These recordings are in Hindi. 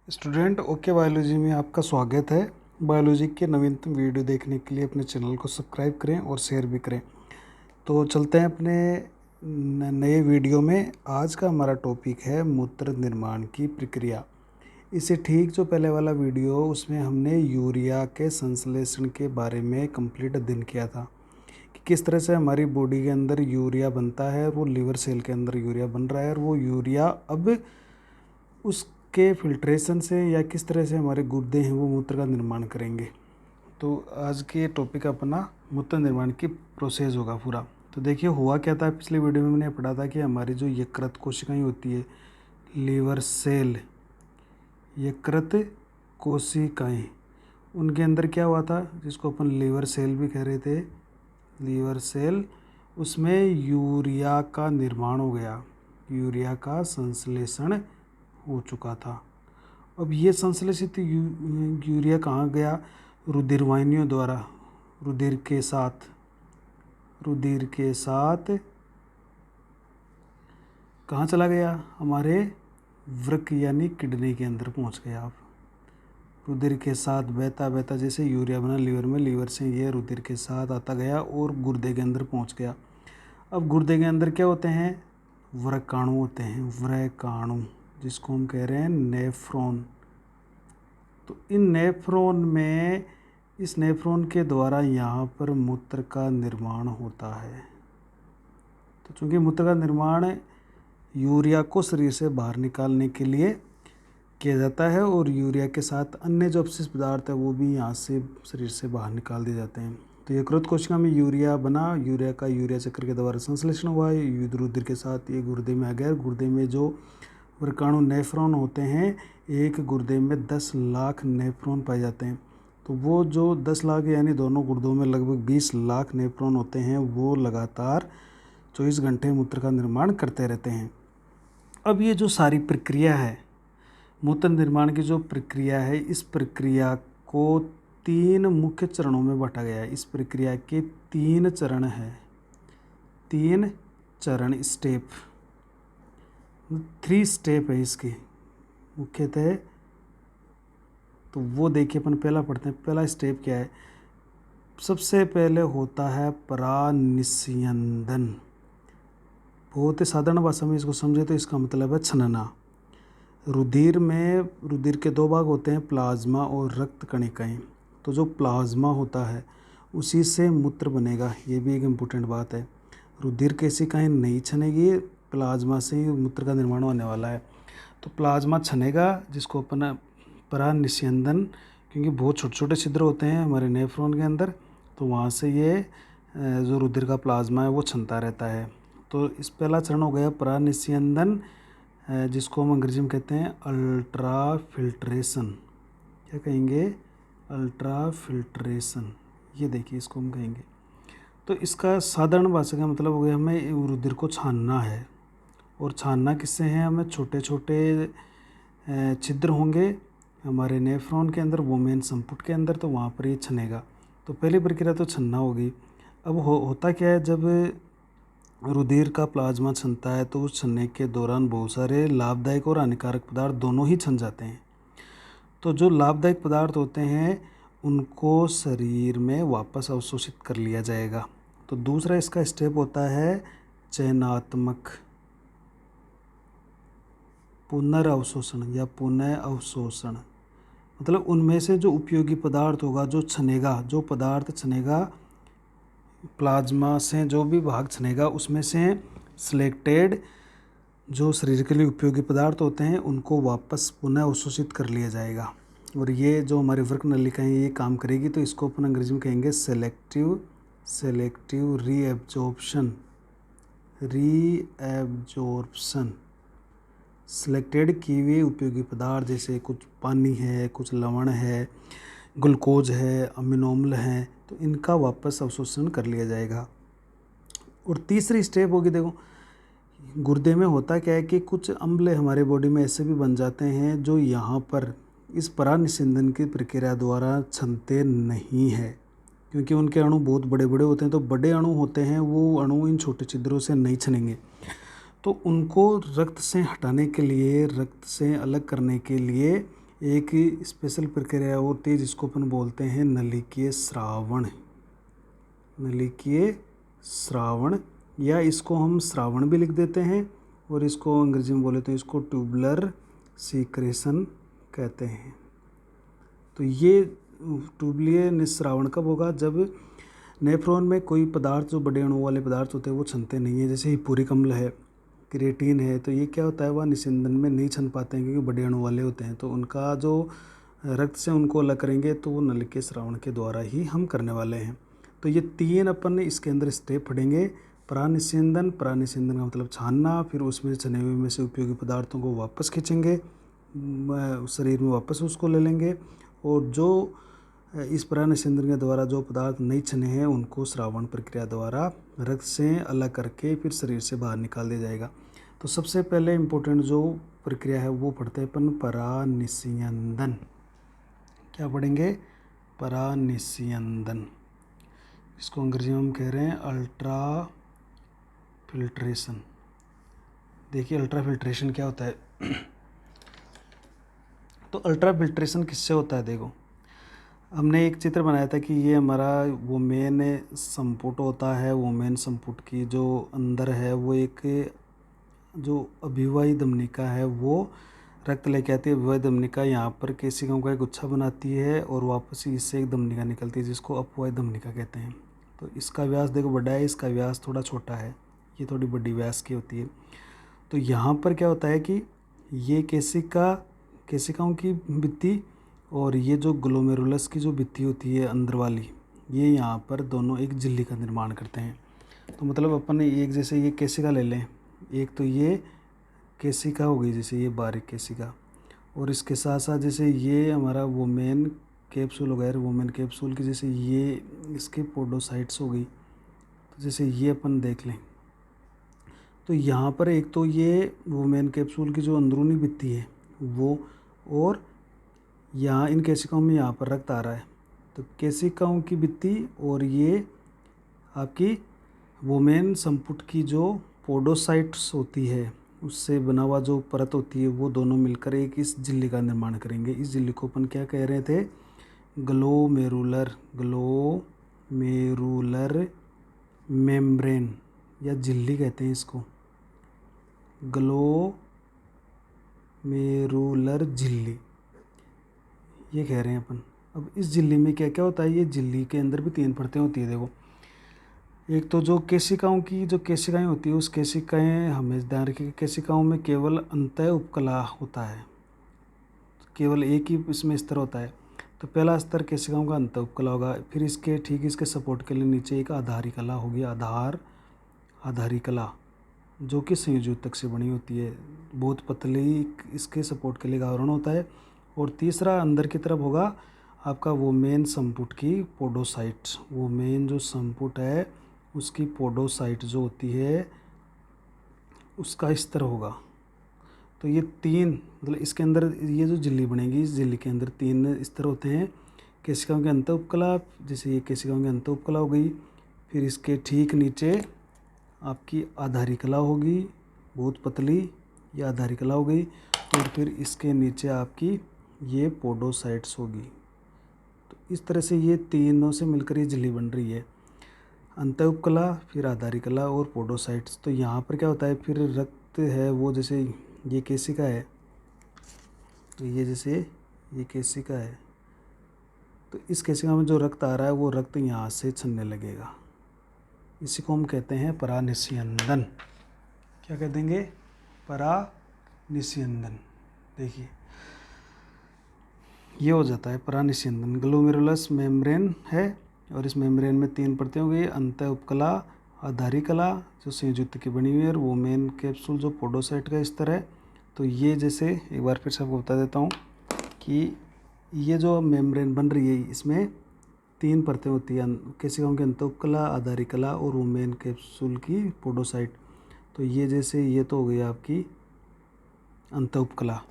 स्टूडेंट ओके बायोलॉजी में आपका स्वागत है। बायोलॉजी के नवीनतम वीडियो देखने के लिए अपने चैनल को सब्सक्राइब करें और शेयर भी करें। तो चलते हैं अपने नए वीडियो में। आज का हमारा टॉपिक है मूत्र निर्माण की प्रक्रिया। इससे ठीक जो पहले वाला वीडियो उसमें हमने यूरिया के संश्लेषण के बारे में कंप्लीट अध्ययन किया था कि किस तरह से हमारी बॉडी के अंदर यूरिया बनता है और वो लीवर सेल के अंदर यूरिया बन रहा है और वो यूरिया अब उसके फिल्ट्रेशन से या किस तरह से हमारे गुर्दे हैं वो मूत्र का निर्माण करेंगे। तो आज के टॉपिक अपना मूत्र निर्माण की प्रोसेस होगा पूरा। तो देखिए हुआ क्या था, पिछले वीडियो में मैंने पढ़ा था कि हमारी जो यकृत कोशिकाएं होती है, लीवर सेल, यकृत कोशिकाएं, उनके अंदर क्या हुआ था जिसको अपन लीवर सेल भी कह रहे थे, लीवर सेल, उसमें यूरिया का निर्माण हो गया, यूरिया का संश्लेषण हो चुका था। अब ये संश्लेषित यूरिया कहाँ गया? रुधिर वाहिनियों द्वारा, रुधिर के साथ कहाँ चला गया? हमारे वृक्क यानी किडनी के अंदर पहुँच गया। आप रुधिर के साथ बहता बहता जैसे यूरिया बना लीवर में, लीवर से ये रुधिर के साथ आता गया और गुर्दे के अंदर पहुँच गया। अब गुर्दे के अंदर क्या होते हैं? वृक्काणु होते हैं, वृक्काणु, जिसको हम कह रहे हैं नेफ्रॉन। तो इन नेफ्रॉन में, इस नेफ्रॉन के द्वारा यहाँ पर मूत्र का निर्माण होता है। तो चूँकि मूत्र का निर्माण यूरिया को शरीर से बाहर निकालने के लिए किया जाता है और यूरिया के साथ अन्य जो अपशिष्ट पदार्थ है वो भी यहाँ से शरीर से बाहर निकाल दिए जाते हैं। तो यकृत कोशिका में यूरिया बना, यूरिया का यूरिया चक्र के द्वारा संश्लेषण हुआ, रुधिर के साथ ये गुर्दे में आ गया। गुर्दे में जो वृक्काणु नेफ्रॉन होते हैं, एक गुर्दे में 10 लाख नेफ्रॉन पाए जाते हैं। तो वो जो 10 लाख यानी दोनों गुर्दों में लगभग 20 लाख नेफ्रॉन होते हैं, वो लगातार 24 घंटे मूत्र का निर्माण करते रहते हैं। अब ये जो सारी प्रक्रिया है, मूत्र निर्माण की जो प्रक्रिया है, इस प्रक्रिया को 3 मुख्य चरणों में बांटा गया है। इस प्रक्रिया के 3 चरण हैं, 3 चरण, स्टेप, 3 स्टेप है इसके मुख्यतः। तो वो देखिए अपन पहला पढ़ते हैं। पहला स्टेप क्या है? सबसे पहले होता है परानिस्यंदन। बहुत ही साधारण भाषा में इसको समझे तो इसका मतलब है छनना। रुधिर में, रुधिर के 2 भाग होते हैं, प्लाज्मा और रक्त कणिकाएं। तो जो प्लाज्मा होता है उसी से मूत्र बनेगा, ये भी एक इम्पोर्टेंट बात है। रुधिर कोशिकाएं नहीं छनेगी, प्लाज्मा से ही मूत्र का निर्माण होने वाला है। तो प्लाज्मा छनेगा जिसको अपन परानिस्यंदन, क्योंकि बहुत छोटे छोटे छिद्र होते हैं हमारे नेफ्रॉन के अंदर, तो वहाँ से ये जो रुधिर का प्लाज्मा है वो छनता रहता है। तो इस पहला चरण हो गया परानिस्यंदन, जिसको हम अंग्रेजी में कहते हैं अल्ट्रा फिल्ट्रेशन। क्या कहेंगे? Ultra filtration. ये देखिए इसको हम कहेंगे। तो इसका साधारण भाषा का मतलब हो गया हमें रुधिर को छानना है। और छानना किससे है? हमें छोटे छोटे छिद्र होंगे हमारे नेफ्रॉन के अंदर, वो मेन संपुट के अंदर, तो वहाँ पर ये छनेगा। तो पहली प्रक्रिया तो छनना होगी। अब होता क्या है, जब रुधिर का प्लाज्मा छनता है तो उस छनने के दौरान बहुत सारे लाभदायक और हानिकारक पदार्थ दोनों ही छन जाते हैं। तो जो लाभदायक पदार्थ होते हैं उनको शरीर में वापस अवशोषित कर लिया जाएगा। तो दूसरा इसका स्टेप होता है चयनात्मक पुनर्अवशोषण या पुनः अवशोषण। मतलब उनमें से जो उपयोगी पदार्थ होगा, जो छनेगा, जो पदार्थ छनेगा प्लाज्मा से, जो भी भाग छनेगा उसमें से सिलेक्टेड जो शरीर के लिए उपयोगी पदार्थ होते हैं उनको वापस पुनः अवशोषित कर लिया जाएगा। और ये जो हमारी वृक्क नलिकाएं ये काम करेगी, तो इसको अपन अंग्रेजी में कहेंगे सेलेक्टिव रीएब्जॉर्प्शन। सिलेक्टेड किए हुए उपयोगी पदार्थ, जैसे कुछ पानी है, कुछ लवण है, ग्लूकोज है, अमीनो अम्ल है, तो इनका वापस अवशोषण कर लिया जाएगा। और तीसरी स्टेप होगी, देखो गुर्दे में होता क्या है कि कुछ अम्ल हमारे बॉडी में ऐसे भी बन जाते हैं जो यहाँ पर इस परानिस्यंदन की प्रक्रिया द्वारा छनते नहीं हैं, क्योंकि उनके अणु बहुत बड़े बड़े होते हैं। तो बड़े अणु होते हैं, वो अणु इन छोटे छिद्रों से नहीं छनेंगे। तो उनको रक्त से हटाने के लिए, रक्त से अलग करने के लिए एक स्पेशल प्रक्रिया होती है जिसको अपन बोलते हैं नलिकीय स्रावण। नलिकीय स्रावण, या इसको हम स्रावण भी लिख देते हैं और इसको अंग्रेजी में बोले तो इसको ट्यूबुलर सीक्रेशन कहते हैं। तो ये ट्यूबलीय निस्रावण कब होगा? जब नेफ्रॉन में कोई पदार्थ, जो बड़े अणु वाले पदार्थ होते हैं वो छनते नहीं है, जैसे हिप्पूरिक अम्ल है, क्रिएटिन है, तो ये क्या होता है, वह निस्यंदन में नहीं छन पाते हैं क्योंकि बड़े अणु वाले होते हैं। तो उनका जो रक्त से उनको अलग करेंगे तो वो नलिकीय स्रावण के द्वारा ही हम करने वाले हैं। तो ये 3 अपन इसके अंदर स्टेप पढ़ेंगे। परानिस्यंदन, परानिस्यंदन का मतलब छानना, फिर उसमें छने हुए में से उपयोगी पदार्थों को वापस खींचेंगे, शरीर में वापस उसको ले लेंगे, और जो इस परानिस्यंदन के द्वारा जो पदार्थ नहीं छने हैं उनको स्रावण प्रक्रिया द्वारा रक्त से अलग करके फिर शरीर से बाहर निकाल दिया जाएगा। तो सबसे पहले इम्पोर्टेंट जो प्रक्रिया है वो पढ़ते हैं अपन, परानिस्यंदन। क्या पढ़ेंगे? परानिस्यंदन। इसको अंग्रेजी में हम कह रहे हैं अल्ट्रा फिल्ट्रेशन। देखिए अल्ट्रा फिल्ट्रेशन क्या होता है। तो अल्ट्रा फिल्ट्रेशन किससे होता है? देखो, हमने एक चित्र बनाया था कि ये हमारा वोमेन संपुट होता है। वोमेन संपुट की जो अंदर है वो एक जो अभिवाही धमनिका है वो रक्त लेके आती है। अभिवाही धमनिका यहाँ पर केशिकाओं का एक गुच्छा बनाती है और वापस ही इससे एक धमनिका निकलती है जिसको अपवाही धमनिका कहते हैं। तो इसका व्यास देखो बड़ा है, इसका व्यास थोड़ा छोटा है, ये थोड़ी बड़ी व्यास की होती है। तो यहाँ पर क्या होता है कि ये केशिकाओं की भित्ति और ये जो ग्लोमेरुलस की जो भित्ति होती है अंदर वाली, ये यहाँ पर दोनों एक झिल्ली का निर्माण करते हैं। तो मतलब अपन एक, जैसे ये केशिका ले लें, एक तो ये केशिका हो गई, जैसे ये बारीक केशिका, और इसके साथ साथ जैसे ये हमारा वोमेन कैप्सूल हो गया, वोमेन कैप्सूल की जैसे ये इसके पोडोसाइट्स हो गई। तो जैसे ये अपन देख लें तो यहाँ पर एक तो ये वोमेन कैप्सूल की जो अंदरूनी भित्ति है वो, और यहाँ इन केशिकाओं में यहाँ पर रक्त आ रहा है। तो केशिकाओं की भित्ति और ये आपकी वोमेन संपुट की जो पोडोसाइट्स होती है उससे बना हुआ जो परत होती है वो दोनों मिलकर एक इस झिल्ली का निर्माण करेंगे। इस झिल्ली को अपन क्या कह रहे थे? ग्लोमेरुलर मेम्ब्रेन या झिल्ली कहते हैं इसको, ग्लोमेरुलर झिल्ली ये कह रहे हैं अपन। अब इस झिल्ली में क्या क्या होता है? ये झिल्ली के अंदर भी 3 परतें होती है। देखो, एक तो जो केशिकाओं की जो केशिकाएं होती है उस केशिकाएं, हमें ध्यान रखिए, केशिकाओं में केवल अंतः उपकला होता है, तो केवल एक ही इसमें स्तर होता है। तो पहला स्तर केशिकाओं का अंतः उपकला होगा, फिर इसके ठीक इसके सपोर्ट के लिए नीचे एक आधारी कला होगी, आधारी कला जो कि संयोजक से बनी होती है, बहुत पतली, इसके सपोर्ट के लिए आवरण होता है। और तीसरा अंदर की तरफ होगा आपका वोमेन संपुट की पोडोसाइट्स। वोमेन जो संपुट है उसकी पोडोसाइट जो होती है उसका स्तर होगा। तो ये 3 मतलब इसके अंदर ये जो झिल्ली बनेगी, इस झिल्ली के अंदर 3 स्तर होते हैं। केशिकाओं के अंतः उपकला, जैसे ये केशिकाओं की अंतः उपकला हो गई, फिर इसके ठीक नीचे आपकी आधारी कला होगी, बहुत पतली, ये आधारी कला हो गई, और फिर इसके नीचे आपकी ये पोडोसाइट्स होगी। तो इस तरह से ये तीनों से मिलकर ये झिल्ली बन रही है, अंतः उपकला, फिर आधारी कला और पोडोसाइट्स। तो यहाँ पर क्या होता है, फिर रक्त है वो, जैसे ये केशिका है, तो ये जैसे ये केशिका है, तो इस केशिका में जो रक्त आ रहा है वो रक्त यहाँ से छनने लगेगा। इसी को हम कहते हैं परानिस्यंदन। क्या कह देंगे? परानिस्यंदन। देखिए ये हो जाता है परानिस्यंदन। ग्लोमेरुलस मेम्ब्रेन है और इस मेम्ब्रेन में 3 परतें हो गई, अंतः उपकला, आधारी कला जो संयुक्त की बनी हुई है, और वोमेन कैप्सूल जो पोडोसाइट का स्तर है। तो ये जैसे एक बार फिर से आपको बता देता हूँ कि ये जो मेम्ब्रेन बन रही है इसमें 3 परतें होती हैं, केशिकाओं की अंतः उपकला, आधारी कला और वोमेन कैप्सूल की पोडोसाइट। तो ये जैसे ये तो हो गई आपकी अंतः उपकला।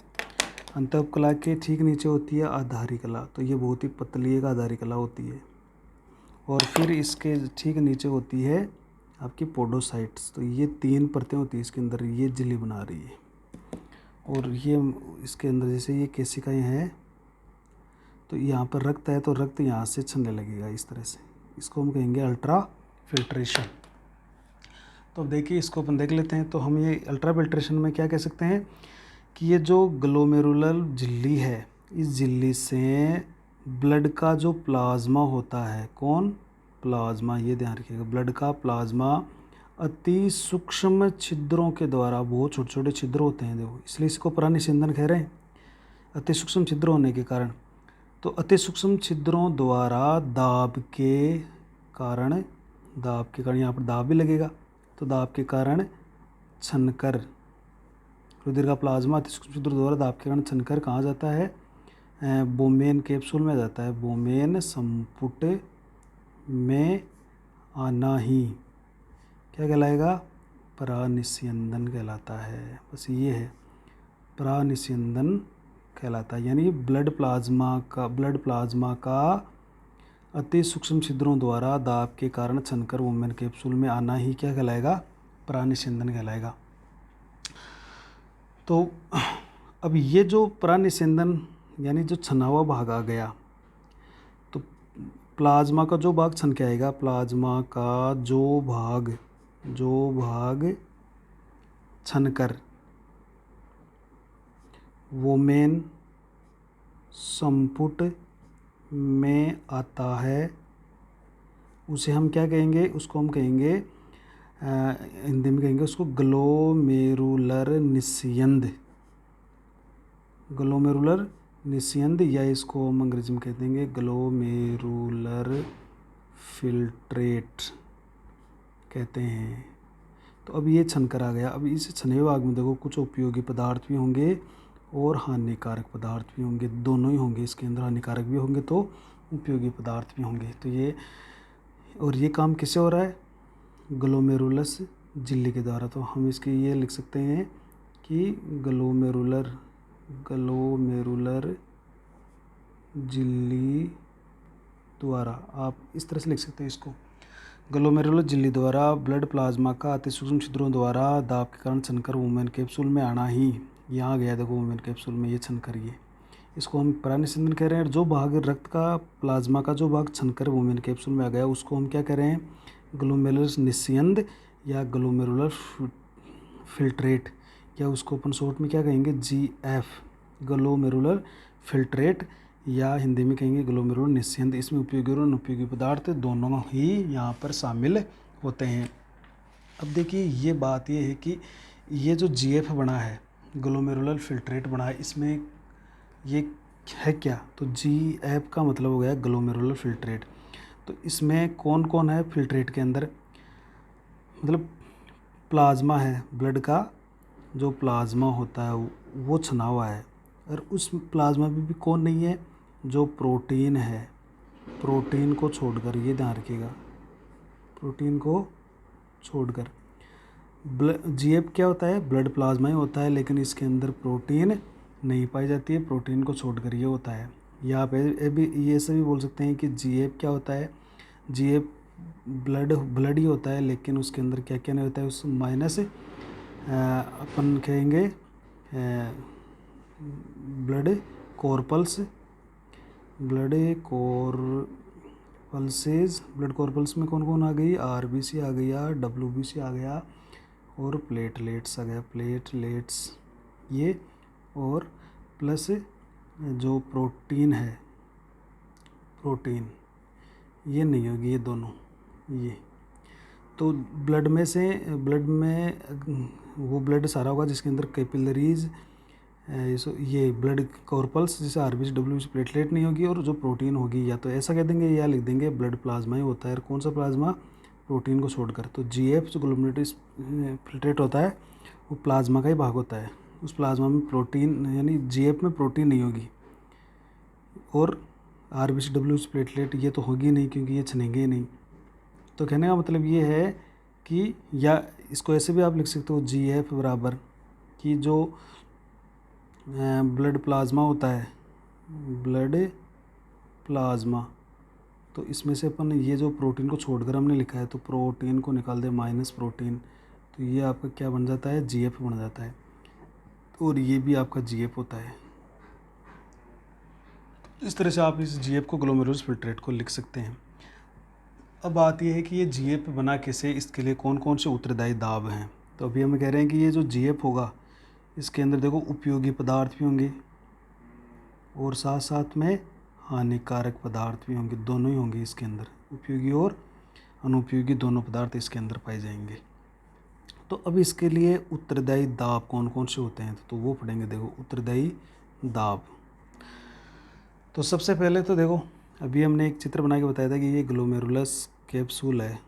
अंतः उपकला के ठीक नीचे होती है आधारी कला, तो ये बहुत ही पतली एक आधारी कला होती है, और फिर इसके ठीक नीचे होती है आपकी पोडोसाइट्स। तो ये 3 परतें होती है इसके अंदर, ये झिल्ली बना रही है। और ये इसके अंदर जैसे ये केशिकाएँ हैं तो यहाँ पर रक्त है तो रक्त यहाँ से छनने लगेगा इस तरह से, इसको हम कहेंगे अल्ट्रा फिल्ट्रेशन। तो अब देखिए इसको अपन देख लेते हैं। तो हम ये अल्ट्रा फिल्ट्रेशन में क्या कह सकते हैं कि ये जो ग्लोमेरुलर झिल्ली है, इस झिल्ली से ब्लड का जो प्लाज्मा होता है, कौन, प्लाज्मा, ये ध्यान रखिएगा, ब्लड का प्लाज्मा अति सूक्ष्म छिद्रों के द्वारा, बहुत छोटे छोटे छिद्र होते हैं देखो, इसलिए इसको परानिस्यंदन कह रहे हैं, अति सूक्ष्म छिद्र होने के कारण। तो अति सूक्ष्म छिद्रों द्वारा दाब के कारण, यहाँ पर दाब भी लगेगा, तो दाब के कारण छनकर, रुधिर का प्लाज्मा अति सूक्ष्म छिद्रों द्वारा दाब के कारण छनकर कहाँ जाता है, बोमेन कैप्सूल में जाता है, बोमेन संपुट में आना ही क्या कहलाएगा, परानिस्यंदन कहलाता है। बस ये है, परानिस्यंदन कहलाता है, यानी ब्लड प्लाज्मा का अति सूक्ष्म छिद्रों द्वारा दाब के कारण छनकर वोमेन कैप्सूल में आना ही क्या कहलाएगा, परानिस्यंदन कहलाएगा। तो अब ये जो परानिस्यंदन यानी जो छना हुआ भाग आ गया, तो प्लाज्मा का जो भाग छन के आएगा, प्लाज्मा का जो भाग छनकर वोमेन संपुट में आता है, उसे हम क्या कहेंगे, उसको हम कहेंगे हिंदी में कहेंगे उसको ग्लोमेरुलर निस्यंद, या इसको हम अंग्रेजी में कह देंगे ग्लोमेरुलर फिल्ट्रेट कहते हैं। तो अब ये छनकर आ गया। अब इस छने भाग में देखो कुछ उपयोगी पदार्थ भी होंगे और हानिकारक पदार्थ भी होंगे, दोनों ही होंगे इसके अंदर, हानिकारक भी होंगे तो उपयोगी पदार्थ भी होंगे। तो ये काम किससे हो रहा है, ग्लोमेरुलस झिल्ली के द्वारा। तो हम इसके ये लिख सकते हैं कि ग्लोमेरुलर झिल्ली द्वारा, आप इस तरह से लिख सकते हैं इसको, ग्लोमेरुलर झिल्ली द्वारा ब्लड प्लाज्मा का अति सूक्ष्म छिद्रों द्वारा दाब के कारण छनकर वोमेन कैप्सूल में आना ही, यहाँ गया देखो वोमेन कैप्सूल में, ये छनकर, ये इसको हम परानिस्यंदन कह रहे हैं। जो भाग रक्त का प्लाज्मा का जो भाग छनकर वोमेन कैप्सूल में आ गया उसको हम क्या कह रहे हैं, ग्लोमेरुलर निस्यंद या ग्लोमेरुलर फिल्ट्रेट, या उसको अपन शॉर्ट में क्या कहेंगे, GF, ग्लोमेरुलर फिल्ट्रेट, या हिंदी में कहेंगे ग्लोमेरुलर निस्यंद। इसमें उपयोगी और अनुपयोगी पदार्थ दोनों ही यहाँ पर शामिल होते हैं। अब देखिए ये बात ये है कि ये जो GF बना है, ग्लोमेरुलर फिल्ट्रेट बना है, इसमें ये है क्या, तो GF का मतलब हो गया ग्लोमेरुलर फिल्ट्रेट। तो इसमें कौन कौन है फिल्ट्रेट के अंदर, मतलब प्लाज्मा है, ब्लड का जो प्लाज्मा होता है वो छना हुआ है, और उस प्लाज्मा में भी कौन नहीं है, जो प्रोटीन है, प्रोटीन को छोड़कर, ये ध्यान रखिएगा, प्रोटीन को छोड़कर। GF क्या होता है, ब्लड प्लाज्मा ही होता है, लेकिन इसके अंदर प्रोटीन नहीं पाई जाती है, प्रोटीन को छोड़कर ये होता है। यहाँ पे भी ये सभी बोल सकते हैं कि GF क्या होता है, GF ब्लड ही होता है, लेकिन उसके अंदर क्या क्या नहीं होता है, उस माइनस अपन कहेंगे ब्लड कॉर्पल्स, ब्लड कॉर्पल्स में कौन कौन आ गई, RBC आ गया, WBC आ गया, और प्लेटलेट्स आ गया, प्लेटलेट्स ये, और प्लस जो प्रोटीन है, प्रोटीन ये नहीं होगी, ये दोनों, ये तो ब्लड में वो ब्लड सारा होगा जिसके अंदर कैपिलरीज, ये ब्लड कॉर्पल्स जैसे RBC WBC प्लेटलेट नहीं होगी, और जो प्रोटीन होगी या तो ऐसा कह देंगे या लिख देंगे ब्लड प्लाज्मा ही होता है। और कौन सा प्लाज्मा, प्रोटीन को छोड़कर। तो GF जो ग्लोमेरुलर फिल्ट्रेट होता है वो प्लाज्मा का ही भाग होता है, उस प्लाज्मा में प्रोटीन, यानी GF में प्रोटीन नहीं होगी, और RBC WBC प्लेटलेट ये तो होगी नहीं क्योंकि ये छनेंगे ही नहीं। तो कहने का मतलब ये है कि, या इसको ऐसे भी आप लिख सकते हो, GF बराबर कि जो ब्लड प्लाज्मा होता है, ब्लड प्लाज्मा, तो इसमें से अपन ये जो प्रोटीन को छोड़कर हमने लिखा है, तो प्रोटीन को निकाल दे माइनस प्रोटीन, तो ये आपका क्या बन जाता है, GF बन जाता है। और ये भी आपका जीएफ होता है। इस तरह से आप इस जीएफ को ग्लोमेरुलस फिल्ट्रेट को लिख सकते हैं। अब बात यह है कि ये जीएफ बना कैसे, इसके लिए कौन कौन से उत्तरदायी दाब हैं। तो अभी हम कह रहे हैं कि ये जो जीएफ होगा इसके अंदर देखो उपयोगी पदार्थ भी होंगे और साथ साथ में हानिकारक पदार्थ भी होंगे, दोनों ही होंगे इसके अंदर, उपयोगी और अनुपयोगी दोनों पदार्थ इसके अंदर पाए जाएंगे। तो अब इसके लिए उत्तरदायी दाब कौन कौन से होते हैं तो वो पढ़ेंगे। देखो उत्तरदायी दाब, तो सबसे पहले तो देखो अभी हमने एक चित्र बना के बताया था कि ये ग्लोमेरुलस कैप्सूल है,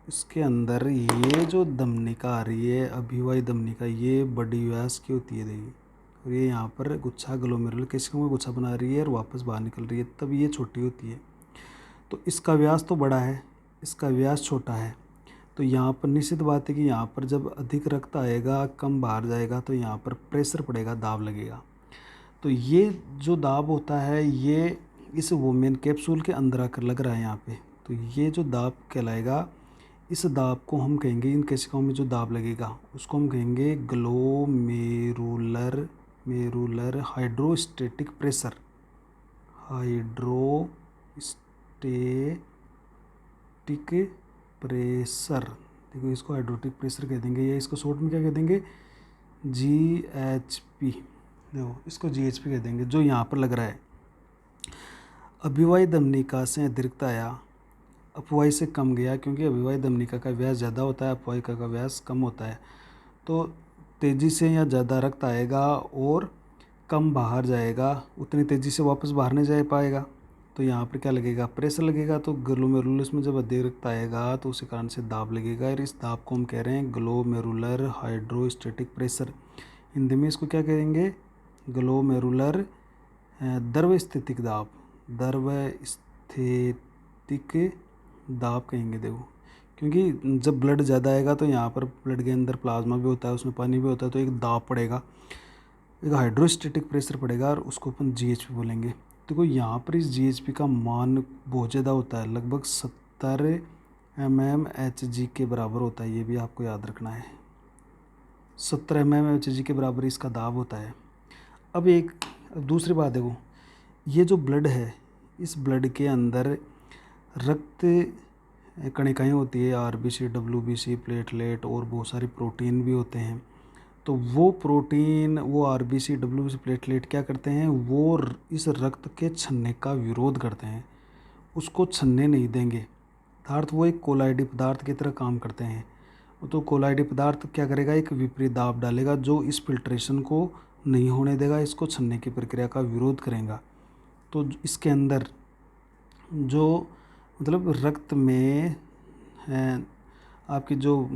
इसके अंदर ये जो धमनिका आ रही है अभिवाही धमनिका, ये बड़ी व्यास की होती है देखिए, और ये यहाँ पर गुच्छा ग्लोमेरुलर केशिकाओं में गुच्छा बना रही है और वापस बाहर निकल रही है, तब ये छोटी होती है। तो इसका व्यास तो बड़ा है, इसका व्यास छोटा है, तो यहाँ पर निश्चित बात है कि यहाँ पर जब अधिक रक्त आएगा, कम बाहर जाएगा, तो यहाँ पर प्रेशर पड़ेगा, दाब लगेगा। तो ये जो दाब होता है ये इस वोमेन कैप्सूल के अंदर आकर लग रहा है यहाँ पे, तो ये जो दाब कहलाएगा, इस दाब को हम कहेंगे, इन केशिकाओं में जो दाब लगेगा उसको हम कहेंगे glomerular hydrostatic pressure. Hydrostatic pressure, देखो इसको हाइड्रोस्टेटिक प्रेशर कह देंगे, या इसको शॉर्ट में क्या कह देंगे, जीएचपी। देखो इसको जीएचपी कह देंगे, जो यहाँ पर लग रहा है। अभिवाही धमनिका से अतिरिक्त आया, अपवाही से कम गया, क्योंकि अभिवाही धमनिका का व्यास ज़्यादा होता है, अपवाही का व्यास कम होता है, तो तेज़ी से या ज़्यादा रक्त आएगा और कम बाहर जाएगा, उतनी तेज़ी से वापस बाहर नहीं जा पाएगा, तो यहाँ पर क्या लगेगा, प्रेशर लगेगा। तो ग्लोमेरुलस में जब अधिक रक्त आएगा तो उसी कारण से दाब लगेगा, और इस दाब को हम कह रहे हैं ग्लोमेरुलर हाइड्रोस्टेटिक प्रेशर। हिंदी में इसको क्या कहेंगे, ग्लोमेरुलर द्रव स्थितिक दाब, द्रव स्थितिक दाब कहेंगे। देखो क्योंकि जब ब्लड ज़्यादा आएगा तो यहाँ पर ब्लड के अंदर प्लाज्मा भी होता है, उसमें पानी भी होता है, तो एक दाब पड़ेगा, एक हाइड्रोस्टेटिक प्रेशर पड़ेगा, और उसको अपन जीएचपी बोलेंगे। देखो यहाँ पर इस जीएचपी का मान बहुत ज़्यादा होता है, लगभग 70 mmHg के बराबर होता है, ये भी आपको याद रखना है, 70 mmHg के बराबर इसका दाब होता है। अब दूसरी बात देखो, ये जो ब्लड है, इस ब्लड के अंदर रक्त कणिकाएँ होती है, आरबीसी, डब्ल्यूबीसी, प्लेटलेट और बहुत सारी प्रोटीन भी होते हैं। तो वो प्रोटीन, वो आरबीसी, डब्ल्यूबीसी, प्लेटलेट क्या करते हैं, वो इस रक्त के छनने का विरोध करते हैं, उसको छनने नहीं देंगे, अर्थात वो एक कोलाइडी पदार्थ की तरह काम करते हैं। तो कोलाइडी पदार्थ क्या करेगा, एक विपरीत दाब डालेगा जो इस फिल्ट्रेशन को नहीं होने देगा, इसको छनने की प्रक्रिया का विरोध करेगा। तो इसके अंदर जो मतलब रक्त में आपकी जो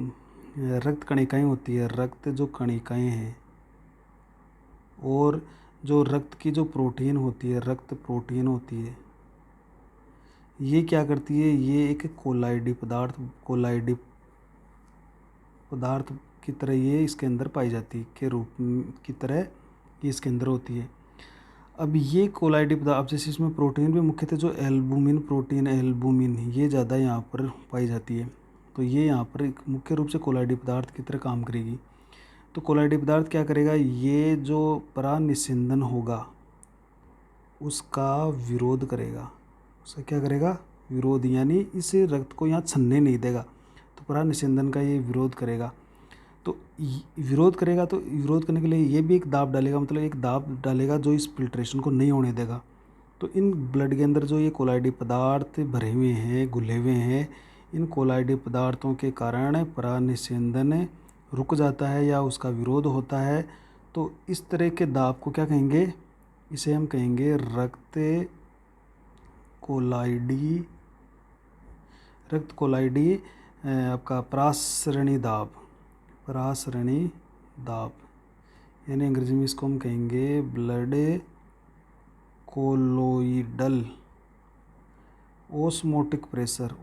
रक्त कणिकाएँ होती है, रक्त जो कणिकाएँ हैं, और जो रक्त की जो प्रोटीन होती है, रक्त प्रोटीन होती है, ये क्या करती है, ये एक कोलाइडी पदार्थ की तरह ये इसके अंदर पाई जाती है, के रूप की तरह ये इसके अंदर होती है। अब ये कोलाइडी पदार्थ, अब जैसे इसमें प्रोटीन भी मुख्यतः जो एल्बुमिन प्रोटीन है, एल्बुमिन, ये ज़्यादा यहाँ पर पाई जाती है, तो ये यहाँ पर एक मुख्य रूप से कोलाइडी पदार्थ की तरह काम करेगी। तो कोलाइडी पदार्थ क्या करेगा, ये जो परानिस्यंदन होगा उसका विरोध करेगा, उसका क्या करेगा, विरोध, यानी इस रक्त को यहाँ छनने नहीं देगा, तो परानिस्यंदन का ये विरोध करेगा। तो विरोध करेगा, तो विरोध करने के लिए ये भी एक दाब डालेगा, मतलब एक दाब डालेगा जो इस फिल्ट्रेशन को नहीं होने देगा। तो इन ब्लड के अंदर जो ये कोलाइडी पदार्थ भरे हुए हैं, घुले हुए हैं, इन कोलाइडी पदार्थों के कारण परानिस्यंदन रुक जाता है या उसका विरोध होता है। तो इस तरह के दाब को क्या कहेंगे, इसे हम कहेंगे रक्त कोलाइडी आपका परासरणी दाब, यानी अंग्रेजी में इसको हम कहेंगे ब्लड कोलोइडल ओस्मोटिक प्रेशर।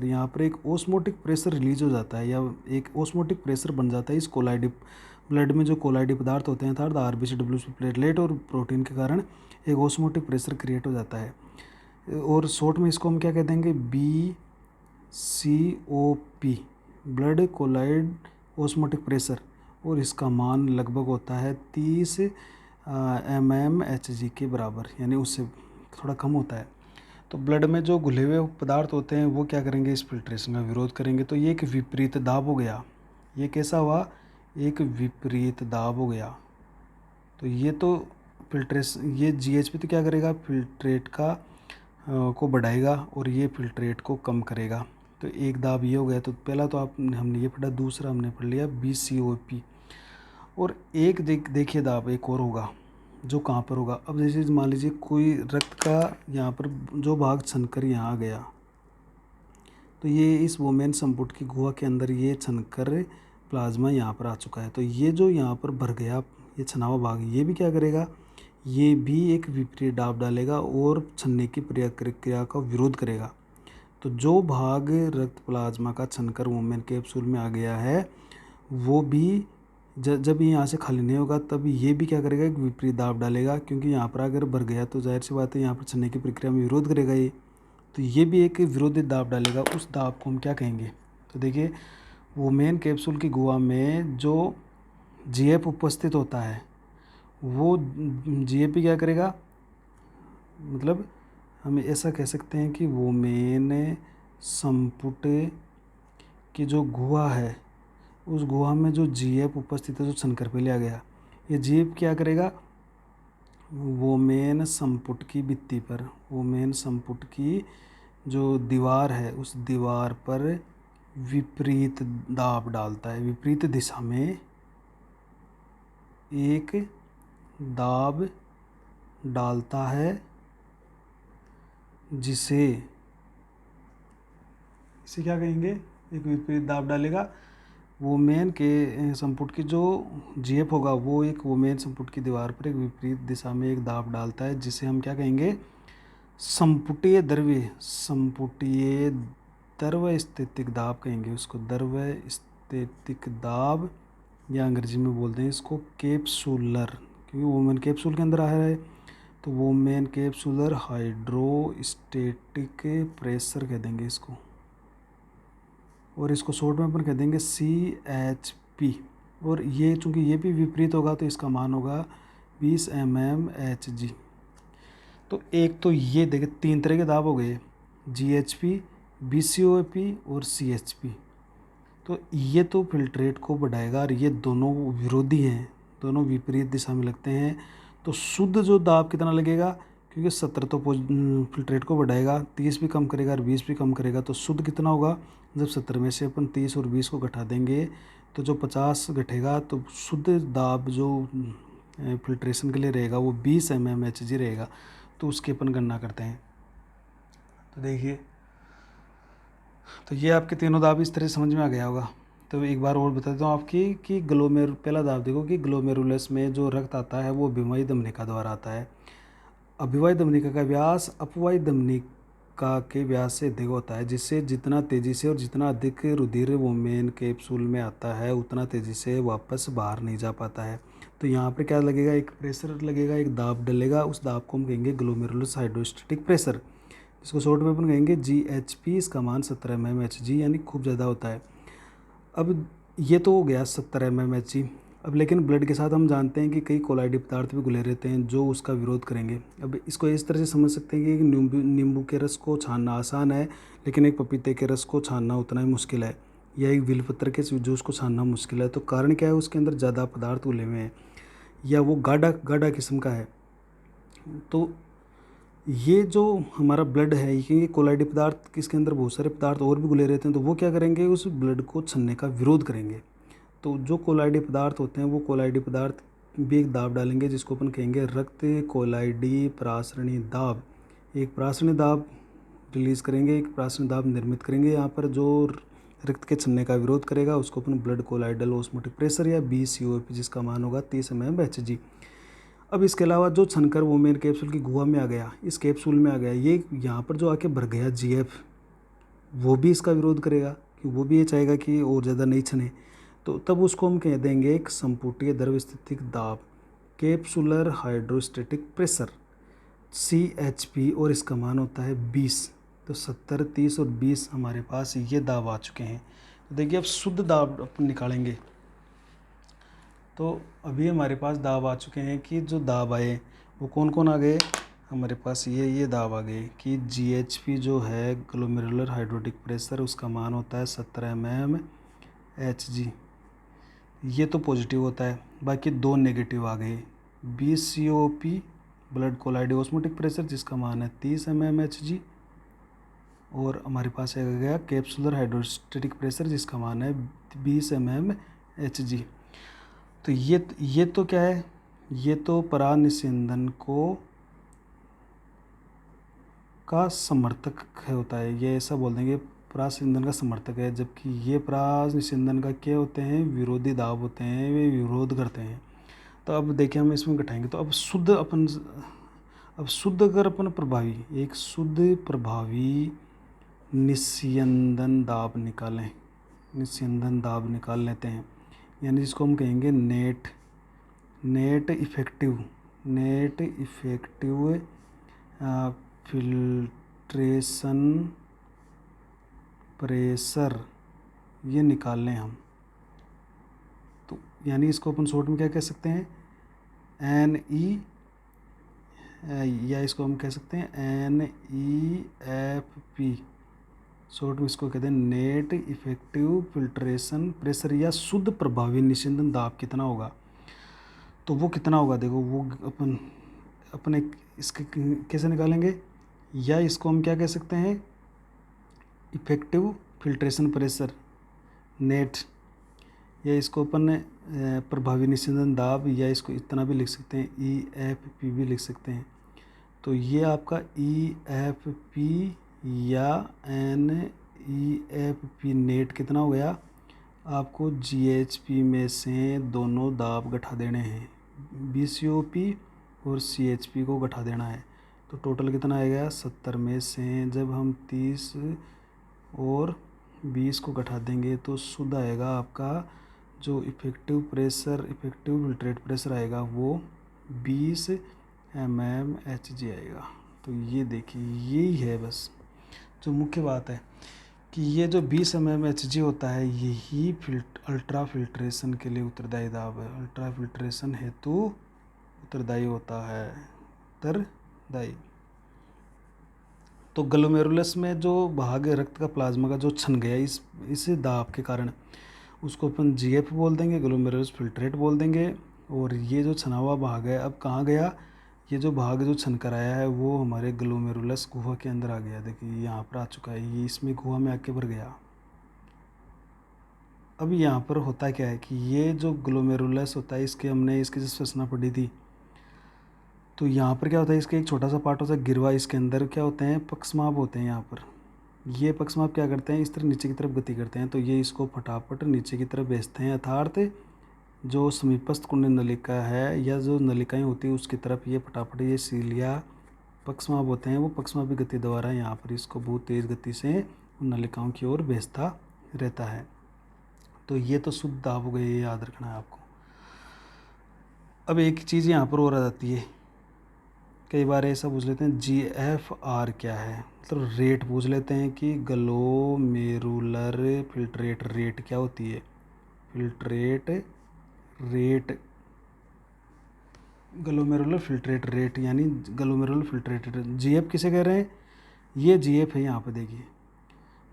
यहाँ पर एक ओस्मोटिक प्रेशर रिलीज हो जाता है, या एक ओस्मोटिक प्रेशर बन जाता है इस कोलाइडी ब्लड में, जो कोलाइडी पदार्थ होते हैं अर्थात आरबीसी, डब्ल्यूबीसी, प्लेटलेट और प्रोटीन के कारण एक ओस्मोटिक प्रेशर क्रिएट हो जाता है, और शॉर्ट में इसको हम क्या कह देंगे, BCOP, blood colloid osmotic pressure. और इसका मान लगभग होता है 30 mmHg के बराबर, यानी उससे थोड़ा कम होता है। तो ब्लड में जो घुले हुए पदार्थ होते हैं वो क्या करेंगे, इस फिल्ट्रेशन का विरोध करेंगे। तो ये एक विपरीत दाब हो गया। ये कैसा हुआ, एक विपरीत दाब हो गया। तो ये तो फिल्ट्रेशन, ये GHP तो क्या करेगा, फिल्ट्रेट का को बढ़ाएगा और ये फिल्ट्रेट को कम करेगा। तो एक दाब ये हो गया। तो पहला तो हमने ये पढ़ा, दूसरा हमने पढ़ लिया BCOP। और एक देखिए दाब एक और होगा जो कहाँ पर होगा। अब जैसे मान लीजिए कोई रक्त का यहाँ पर जो भाग छनकर यहाँ आ गया, तो ये इस वोमेन संपुट की गुहा के अंदर ये छनकर प्लाज्मा यहाँ पर आ चुका है। तो ये जो यहाँ पर भर गया ये छना हुआ भाग, ये भी क्या करेगा, ये भी एक विपरीत दाब डालेगा और छनने की प्रक्रिया का विरोध करेगा। तो जो भाग रक्त प्लाज्मा का छनकर वोमेन कैप्सूल में आ गया है वो भी जब ये यहाँ से खाली नहीं होगा तब ये भी क्या करेगा, एक विपरीत दाब डालेगा, क्योंकि यहाँ पर अगर भर गया तो जाहिर सी बात है यहाँ पर छनने की प्रक्रिया में विरोध करेगा ये। तो ये भी एक विरोधी दाब डालेगा। उस दाब को हम क्या कहेंगे, तो देखिए वोमेन कैप्सूल की गुहा में जो GF उपस्थित होता है वो GFP क्या करेगा, मतलब हम ऐसा कह सकते हैं कि वोमेन संपुट की जो गुहा है उस गुहा में जो GF उपस्थित है, जो छनकर पे लिया गया, ये GF क्या करेगा, वोमेन संपुट की भित्ति पर, वोमेन संपुट की जो दीवार है उस दीवार पर विपरीत दाब डालता है, विपरीत दिशा में एक दाब डालता है, जिसे इसे क्या कहेंगे, एक विपरीत दाब डालेगा। वोमेन के संपुट की जो GF होगा वो एक वोमेन संपुट की दीवार पर एक विपरीत दिशा में एक दाब डालता है, जिसे हम क्या कहेंगे, संपुटीय द्रव स्थितिक दाब कहेंगे उसको, द्रव स्थितिक दाब, या अंग्रेजी में बोलते हैं इसको कैप्सूलर, क्योंकि वोमेन कैप्सूल के अंदर आ रहा है। तो वोमेन कैप्सूलर हाइड्रोस्टेटिक प्रेशर कह देंगे इसको, और इसको शॉर्ट में अपन कह देंगे CHP। और ये चूँकि ये भी विपरीत होगा तो इसका मान होगा 20 mmHg। तो एक तो ये देखिए 3 तरह के दाब हो गए, GHP, BCOP और CHP। तो ये तो फिल्ट्रेट को बढ़ाएगा और ये दोनों विरोधी हैं, दोनों विपरीत दिशा में लगते हैं। तो शुद्ध जो दाब कितना लगेगा, क्योंकि 70 तो फिल्ट्रेट को बढ़ाएगा, 30 भी कम करेगा और 20 भी कम करेगा, तो शुद्ध कितना होगा, जब 70 में से अपन 30 और 20 को घटा देंगे तो जो 50 घटेगा, तो शुद्ध दाब जो फिल्ट्रेशन के लिए रहेगा वो 20 mmHg रहेगा। तो उसकी अपन गणना करते हैं। तो देखिए, तो ये आपके तीनों दाब इस तरह से समझ में आ गया होगा। तो एक बार और बता देता हूँ आपकी कि पहला दाब देखो कि ग्लोमेरुलस में जो रक्त आता है वो अभिवाही धमनिका द्वारा आता है। अभिवाही धमनिका का व्यास अपवाही धमनिका के व्यास से अधिक होता है, जिससे जितना तेज़ी से और जितना अधिक रुधिर वोमेन कैप्सूल में आता है उतना तेज़ी से वापस बाहर नहीं जा पाता है। तो यहाँ पर क्या लगेगा, एक प्रेशर लगेगा, एक दाब डलेगा, उस दाब को हम कहेंगे ग्लोमेरुलस हाइड्रोस्टेटिक प्रेशर, इसको शॉर्ट में अपन कहेंगे GHP। इसका मान 70 mmHg, यानी खूब ज़्यादा होता है। अब ये तो हो गया 70 mmHg। अब लेकिन ब्लड के साथ हम जानते हैं कि कई कोलाइडी पदार्थ भी घुले रहते हैं जो उसका विरोध करेंगे। अब इसको इस तरह से समझ सकते हैं कि नींबू के रस को छानना आसान है, लेकिन एक पपीते के रस को छानना उतना ही मुश्किल है, या एक बेलपत्र के जूस को छानना मुश्किल है। तो कारण क्या है, उसके अंदर ज़्यादा पदार्थ घुले हुए हैं या वो गाढ़ा किस्म का है। तो ये जो हमारा ब्लड है, ये कोलाइडी पदार्थ, किसके अंदर बहुत सारे पदार्थ और भी घुले रहते हैं, तो वो क्या करेंगे, उस ब्लड को छनने का विरोध करेंगे। तो जो कोलाइडी पदार्थ होते हैं वो कोलाइडी पदार्थ भी एक दाब डालेंगे, जिसको अपन कहेंगे रक्त कोलाइडी प्रासरणी दाब। एक प्रासरणी दाब रिलीज़ करेंगे, एक प्रासरणी दाब निर्मित करेंगे यहाँ पर, जो रक्त के छनने का विरोध करेगा उसको अपन ब्लड कोलाइडल ऑस्मोटिक प्रेशर या BCOP, जिसका मान होगा 30 mmHg। अब इसके अलावा जो छनकर वोमेन कैप्सूल की गुहा में आ गया, इस कैप्सूल में आ गया, ये यहाँ पर जो आके भर गया GF, वो भी इसका विरोध करेगा कि वो भी ये चाहेगा कि और ज़्यादा नहीं छने। तो तब उसको हम कह देंगे एक संपुटीय द्रव स्थितिक दाब, कैप्सुलर हाइड्रोस्टेटिक प्रेशर CHP, और इसका मान होता है 20। तो 70, 30 और 20 हमारे पास ये दाब आ चुके हैं। तो देखिए अब शुद्ध दाब अपन निकालेंगे। तो अभी हमारे पास दाब आ चुके हैं कि जो दाब आए वो कौन कौन आ गए हमारे पास, ये दाब आ गए कि GHP जो है ग्लोमेरुलर हाइड्रोटिक प्रेशर, उसका मान होता है 17 mmHg। ये तो पॉजिटिव होता है। बाकी दो नेगेटिव आ गए, BCOP blood colloid osmotic pressure जिसका मान है 30 mmHg, और हमारे पास आ गया कैप्सुलर हाइड्रोस्टेटिक प्रेशर जिसका मान है 20 mmHg। तो ये तो क्या है, ये तो परानिस्यंदन का समर्थक होता है, ये ऐसा बोल देंगे परानिस्यंदन का समर्थक है, जबकि ये परानिस्यंदन का क्या होते हैं, विरोधी दाब होते हैं, वे विरोध करते हैं। तो अब देखिए हम इसमें घटाएंगे तो अब शुद्ध अगर अपन प्रभावी, एक शुद्ध प्रभावी निस्यंदन दाब निकालें, निस्यंदन दाब निकाल लेते हैं, यानी जिसको हम कहेंगे नेट इफेक्टिव फिल्ट्रेशन प्रेशर, ये निकाल लें हम। तो यानी इसको अपन शॉर्ट में क्या कह सकते हैं, NE, या इसको हम कह सकते हैं NEFP, शॉर्ट में इसको कहते हैं नेट इफेक्टिव फिल्ट्रेशन प्रेशर, या शुद्ध प्रभावी निस्यंदन दाब कितना होगा। तो वो कितना होगा, देखो वो अपन इसके कैसे निकालेंगे, या इसको हम क्या कह सकते हैं, इफेक्टिव फिल्ट्रेशन प्रेशर नेट, या इसको अपन प्रभावी निस्यंदन दाब, या इसको इतना भी लिख सकते हैं EFP भी लिख सकते हैं। तो ये आपका EFP या NEFP नेट कितना हो गया, आपको GHP में से दोनों दाब घटा देने हैं, BCOP और CHP को घटा देना है। तो टोटल कितना आएगा, 70 में से जब हम 30 और 20 को घटा देंगे तो शुद्ध आएगा आपका जो इफेक्टिव फिल्ट्रेट प्रेशर आएगा वो 20 mmHg आएगा। तो ये देखिए यही है बस जो मुख्य बात है कि ये जो 20 mmHg होता है यही अल्ट्रा फिल्ट्रेशन के लिए उत्तरदायी दाब है, अल्ट्रा फिल्ट्रेशन हेतु उत्तरदायी होता है, उत्तरदायी। तो ग्लोमेरुलस में जो भाग रक्त का प्लाज्मा का जो छन गया इस दाब के कारण, उसको अपन GF बोल देंगे, ग्लोमेरुलस फिल्ट्रेट बोल देंगे। और ये जो छना हुआ भाग है अब कहाँ गया, ये जो भाग जो छन कर आया है वो हमारे ग्लोमेरुलस गुहा के अंदर आ गया, देखिए यहाँ पर आ चुका है, ये इसमें गुहा में आके भर गया। अब यहाँ पर होता क्या है कि ये जो ग्लोमेरुलस होता है हमने इसकी जो संरचना पढ़ी थी, तो यहाँ पर क्या होता है, इसका एक छोटा सा पार्ट होता है गिरवा, इसके अंदर क्या होते हैं, पक्षमाप होते हैं। यहाँ पर ये पक्षमाप क्या करते हैं, इस तरह नीचे की तरफ गति करते हैं, तो ये इसको फटाफट नीचे की तरफ भेजते हैं, अर्थात जो समीपस्थ कुंड नलिका है या जो नलिकाएं होती है उसकी तरफ ये फटाफट ये सीलिया पक्षमाप होते हैं, वो पक्षमापी गति द्वारा यहाँ पर इसको बहुत तेज़ गति से उन नलिकाओं की ओर भेजता रहता है। तो ये तो शुद्ध दाब हो गए, ये याद रखना है आपको। अब एक चीज़ यहाँ पर और आ जाती है, कई बार ऐसा पूछ लेते हैं GFR क्या है, मतलब रेट पूछ लेते हैं कि ग्लोमेरुलर फिल्ट्रेट रेट क्या होती है, filtrate rate, glomerular filtrate rate यानी ग्लोमेरुलर फिल्ट्रेट रेट। GF किसे कह रहे हैं, ये GF है, यहाँ पे देखिए,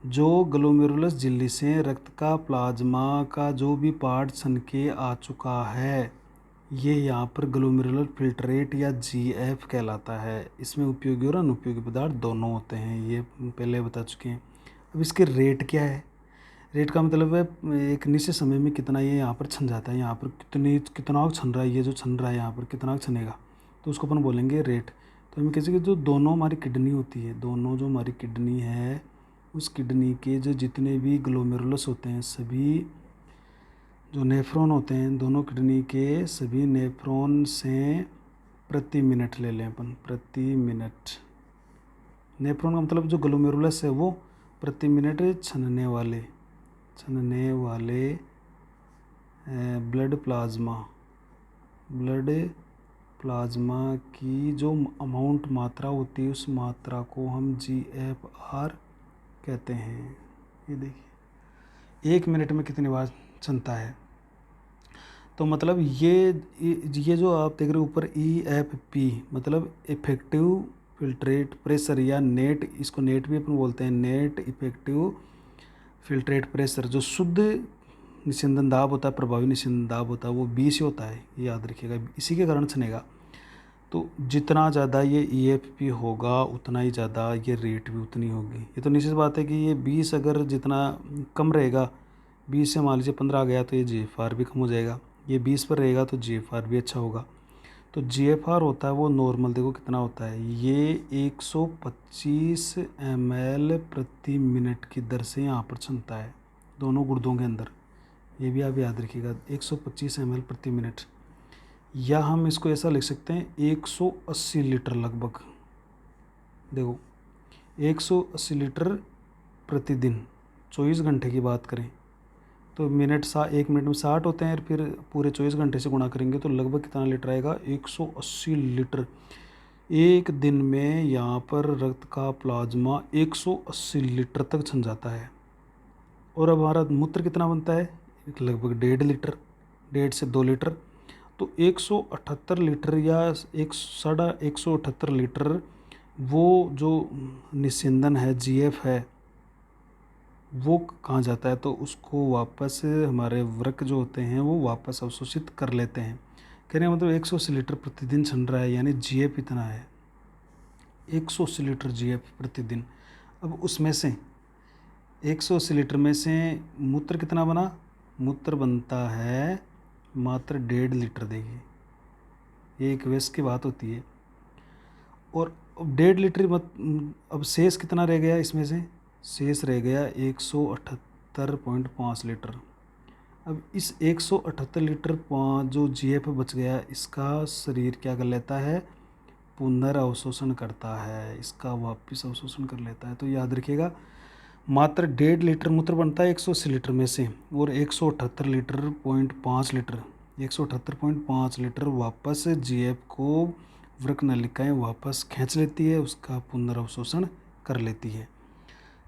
जो ग्लोमेरुलस झिल्ली से रक्त का प्लाज्मा का जो भी पार्ट छन के आ चुका है ये यहाँ पर ग्लोमेरुलर फिल्ट्रेट या GF कहलाता है। इसमें उपयोगी और अनुपयोगी पदार्थ दोनों होते हैं, ये पहले बता चुके हैं। अब इसके रेट क्या है, रेट का मतलब है एक निश्चित समय में कितना ये यहाँ पर छन जाता है, यहाँ पर कितना छन रहा है, ये जो छन रहा है यहाँ पर कितना छनेगा, तो उसको अपन बोलेंगे रेट। तो हम कैसे कि जो दोनों हमारी किडनी होती है, दोनों जो हमारी किडनी है उस किडनी के जो जितने भी ग्लोमेरुलस होते हैं, सभी जो नेफ्रॉन होते हैं दोनों किडनी के सभी नेफ्रॉन से प्रति मिनट ले लें अपन, प्रति मिनट। नेफ्रॉन का मतलब जो ग्लोमेरुलस है वो प्रति मिनट छनने वाले ब्लड प्लाज्मा की जो अमाउंट मात्रा होती है उस मात्रा को हम GFR कहते हैं। ये देखिए 1 मिनट में कितनी बार छनता है। तो मतलब ये जो आप देख रहे हो ऊपर EFP मतलब इफेक्टिव फिल्ट्रेट प्रेशर या नेट, इसको नेट भी अपन बोलते हैं, नेट इफेक्टिव फिल्ट्रेट प्रेशर। जो शुद्ध निस्यंदन दाब होता है, प्रभावी निस्यंदन दाब होता है, वो 20 होता है, ये याद रखिएगा। इसी के कारण छनेगा। तो जितना ज़्यादा ये EFP होगा उतना ही ज़्यादा ये रेट भी उतनी होगी। ये तो निश्चित बात है कि ये 20 अगर जितना कम रहेगा, 20 से मान लीजिए 15 आ गया तो ये GFR भी कम हो जाएगा। ये 20 पर रहेगा तो GFR भी अच्छा होगा। तो GFR होता है वो नॉर्मल, देखो कितना होता है, ये 125 ml प्रति मिनट की दर से यहाँ पर छनता है दोनों गुर्दों के अंदर। ये भी आप याद रखिएगा, 125 ml प्रति मिनट, या हम इसको ऐसा लिख सकते हैं 180 लीटर लगभग। देखो 180 लीटर प्रतिदिन, 24 घंटे की बात करें तो एक मिनट में 60 होते हैं, फिर पूरे 24 घंटे से गुणा करेंगे तो लगभग कितना लीटर आएगा, 180 लीटर। एक दिन में यहाँ पर रक्त का प्लाज्मा 180 लीटर तक छन जाता है। और अब हमारा मूत्र कितना बनता है, लगभग 1.5 लीटर, 1.5 से 2 लीटर। तो 178 लीटर या 178 लीटर वो जो निस्यंदन है, GF है, वो कहाँ जाता है, तो उसको वापस हमारे वृक्क जो होते हैं वो वापस अवशोषित कर लेते हैं। कहने का मतलब 180 लीटर प्रतिदिन छन रहा है, यानी GF इतना है, 180 लीटर GF प्रतिदिन। अब उसमें से 180 लीटर में से मूत्र कितना बना, मूत्र बनता है मात्र 1.5 लीटर। देखिए ये एक वैस की बात होती है। और 1.5 लीटर अब शेष कितना रह गया, इसमें से शेष रह गया 178.5 लीटर। अब इस 178 लीटर जो GF बच गया, इसका शरीर क्या कर लेता है, पुनर्अवशोषण करता है, इसका वापस अवशोषण कर लेता है। तो याद रखिएगा मात्र 1.5 लीटर मूत्र बनता है 180 लीटर में से, और 178 लीटर 0.5 लीटर 178.5 लीटर वापस GF को वृक्क नलिकाएँ वापस खींच लेती है, उसका पुनर्अवशोषण कर लेती है।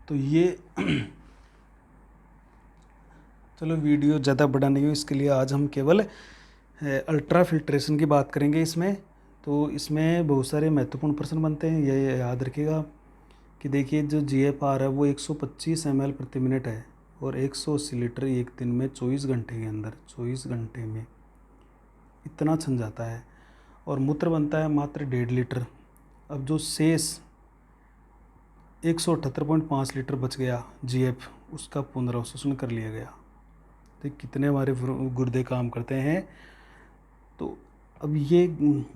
तो ये चलो वीडियो ज़्यादा बड़ा नहीं हो, इसके लिए आज हम केवल अल्ट्रा फिल्ट्रेशन की बात करेंगे इसमें। तो इसमें बहुत सारे महत्वपूर्ण प्रश्न बनते हैं, ये याद रखिएगा कि देखिए जो GFR है वो 125 ml प्रति मिनट है, और 180 लीटर एक दिन में 24 घंटे के अंदर, 24 घंटे में इतना छन जाता है। और मूत्र बनता है मात्र 1.5 लीटर। अब जो शेष 178.5 लीटर बच गया GF, उसका पुनर्अवशोषण कर लिया गया। तो कितने हमारे गुर्दे काम करते हैं। तो अब ये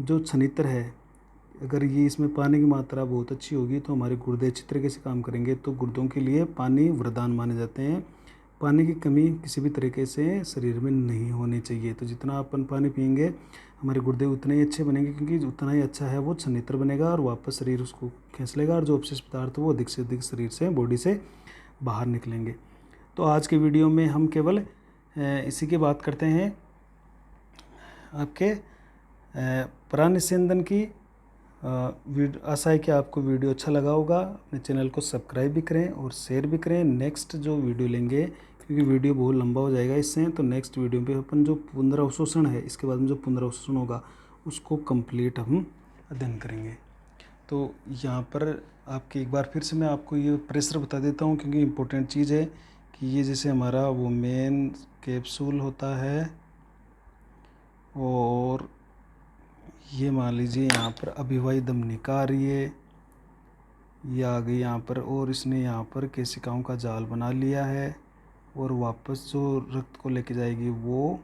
जो छनित्र है, अगर ये इसमें पानी की मात्रा बहुत अच्छी होगी तो हमारे गुर्दे अच्छी तरीके से काम करेंगे। तो गुर्दों के लिए पानी वरदान माने जाते हैं। पानी की कमी किसी भी तरीके से शरीर में नहीं होनी चाहिए। तो जितना अपन पानी पियेंगे हमारे गुर्दे उतने ही अच्छे बनेंगे, क्योंकि उतना ही अच्छा है वो छनित्र बनेगा और वापस शरीर उसको खींच लेगा, और जो अपशिष्ट पदार्थ वो अधिक से अधिक शरीर से, बॉडी से बाहर निकलेंगे। तो आज के वीडियो में हम केवल इसी की बात करते हैं, आपके परानिस्यंदन की। आशा है कि आपको वीडियो अच्छा लगा होगा। अपने चैनल को सब्सक्राइब भी करें और शेयर भी करें। नेक्स्ट जो वीडियो लेंगे, क्योंकि वीडियो बहुत लंबा हो जाएगा इससे, तो नेक्स्ट वीडियो पे अपन जो पुनर्अवशोषण है, इसके बाद में जो पुनर्अवशोषण होगा उसको कंप्लीट हम अध्ययन करेंगे। तो यहाँ पर आपके एक बार फिर से मैं आपको ये प्रेशर बता देता हूँ, क्योंकि इम्पोर्टेंट चीज़ है कि ये जैसे हमारा वो मेन कैप्सूल होता है, और ये मान लीजिए यहाँ पर अभिवाही धमनिका आ रही है, ये आ गई यहाँ पर, और इसने यहाँ पर केशिकाओं का जाल बना लिया है, और वापस जो रक्त को लेके जाएगी वो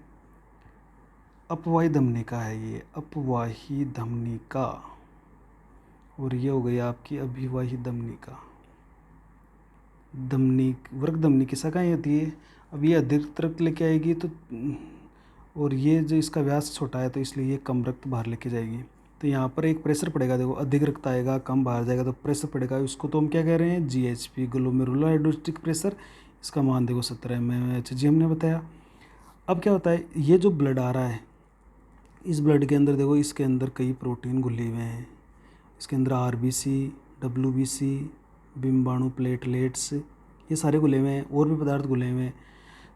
अपवाही धमनिका है, ये अपवाही धमनिका, और ये हो गई आपकी अभिवाही धमनिका। वृक्क धमनी की शाखाएं होती है। अब ये अधिक रक्त लेके आएगी, तो और ये जो इसका व्यास छोटा है तो इसलिए ये कम रक्त बाहर लेके जाएगी। तो यहाँ पर एक प्रेशर पड़ेगा, देखो अधिक रक्त आएगा, कम बाहर जाएगा, तो प्रेशर पड़ेगा। उसको तो हम क्या कह रहे हैं, GHP, ग्लोमेरुलर हाइड्रोस्टेटिक प्रेशर। इसका मान देखो 17 mmHg हमने बताया। अब क्या होता है, ये जो ब्लड आ रहा है, इस ब्लड के अंदर देखो, इसके अंदर कई प्रोटीन घुले हुए हैं। इसके अंदर RBC, WBC, बिम्बाणु, प्लेटलेट्स, ये सारे घुले हुए हैं, और भी पदार्थ घुले हुए हैं।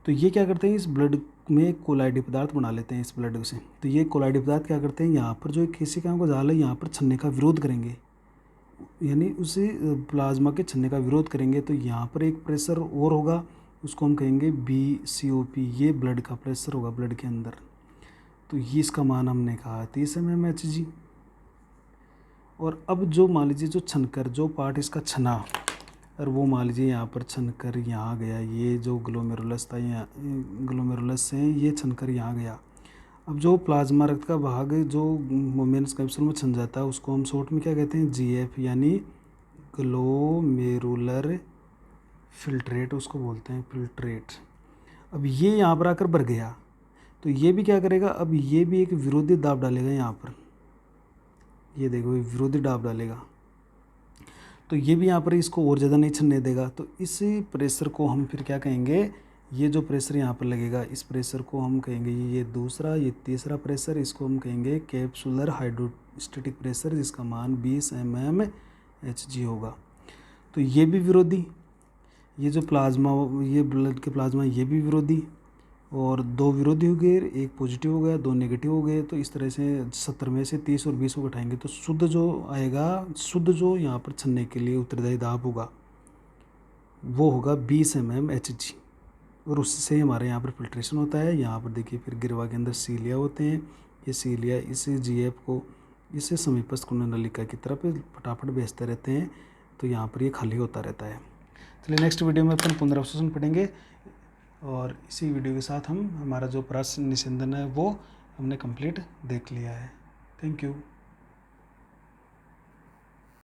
तो ये क्या करते हैं, इस ब्लड में कोलाइडी पदार्थ बना लेते हैं इस ब्लड से। तो ये कोलाइडी पदार्थ क्या करते हैं, यहाँ पर जो केशिकाओं का जाल है यहाँ पर छन्ने का विरोध करेंगे, यानी उसे प्लाज्मा के छन्ने का विरोध करेंगे। तो यहाँ पर एक प्रेशर और होगा, उसको हम कहेंगे BCOP, ये ब्लड का प्रेशर होगा ब्लड के अंदर। तो ये इसका मान हमने कहा 30 mmHg। और अब जो मान लीजिए जो छनकर जो पार्ट इसका छना, और वो मान लीजिए यहाँ पर छनकर यहाँ गया, ये जो ग्लोमेरुलस था यहाँ, ग्लोमेरुलस से ये छनकर यहाँ गया। अब जो प्लाज्मा रक्त का भाग जो मोमेंट्स कैप्सूल में छन जाता है उसको हम शॉर्ट में क्या कहते हैं, GF, यानी ग्लोमेरुलर फिल्ट्रेट उसको बोलते हैं, फिल्ट्रेट। अब ये यहाँ पर आकर भर गया, तो ये भी क्या करेगा, अब ये भी एक विरोधी दाब डालेगा यहाँ पर, ये देखो ये विरोधी दाब डालेगा। तो ये भी यहाँ पर इसको और ज़्यादा नहीं छनने देगा। तो इस प्रेशर को हम फिर क्या कहेंगे, ये जो प्रेशर यहाँ पर लगेगा इस प्रेशर को हम कहेंगे, ये दूसरा, ये तीसरा प्रेशर, इसको हम कहेंगे कैप्सुलर हाइड्रोस्टैटिक प्रेशर, जिसका मान 20 mmHg होगा। तो ये भी विरोधी, ये जो प्लाज्मा, ये ब्लड के प्लाज्मा, ये भी विरोधी, और 2 विरोधी हो गए, 1 पॉजिटिव हो गया, 2 नेगेटिव हो गए। तो इस तरह से 70 में से 30 और 20 को घटाएंगे तो शुद्ध जो आएगा, शुद्ध जो यहाँ पर छनने के लिए उत्तरदायी दाब होगा वो होगा 20 mmHg। और उससे हमारे यहाँ पर फिल्ट्रेशन होता है। यहाँ पर देखिए फिर गिरवा के अंदर सीलिया होते हैं, ये सीलिया इस GF को इससे समीपस्थ कुंडलिका की तरफ फटाफट भेजते रहते हैं, तो यहाँ पर ये खाली होता रहता है। चलिए नेक्स्ट वीडियो में अपन पुनरावशोषण पढ़ेंगे, और इसी वीडियो के साथ हम हमारा जो परास निस्यंदन है वो हमने कंप्लीट देख लिया है। Thank you.